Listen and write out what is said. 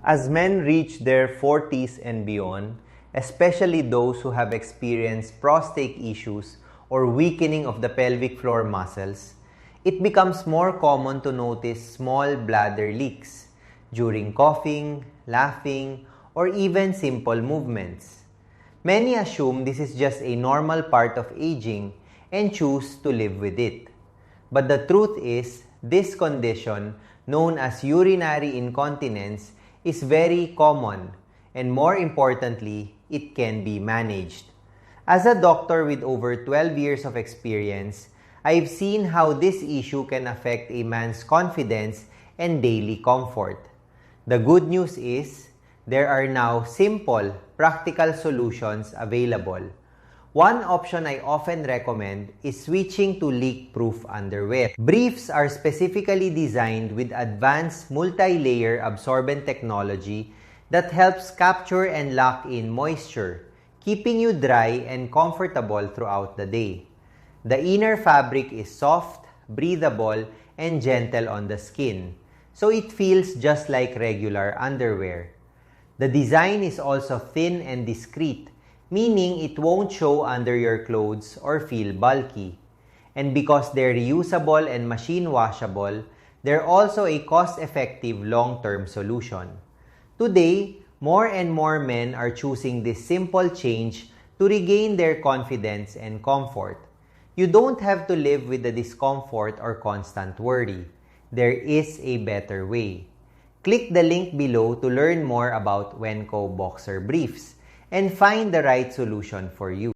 As men reach their 40s and beyond, especially those who have experienced prostate issues or weakening of the pelvic floor muscles, it becomes more common to notice small bladder leaks during coughing, laughing, or even simple movements. Many assume this is just a normal part of aging and choose to live with it. But the truth is, this condition, known as urinary incontinence, is very common, and more importantly, it can be managed. As a doctor with over 12 years of experience, I've seen how this issue can affect a man's confidence and daily comfort. The good news is, there are now simple, practical solutions available. One option I often recommend is switching to leak-proof underwear. Briefs are specifically designed with advanced multi-layer absorbent technology that helps capture and lock in moisture, keeping you dry and comfortable throughout the day. The inner fabric is soft, breathable, and gentle on the skin, so it feels just like regular underwear. The design is also thin and discreet, meaning it won't show under your clothes or feel bulky. And because they're reusable and machine washable, they're also a cost-effective long-term solution. Today, more and more men are choosing this simple change to regain their confidence and comfort. You don't have to live with the discomfort or constant worry. There is a better way. Click the link below to learn more about Wenco Boxer Briefs and find the right solution for you.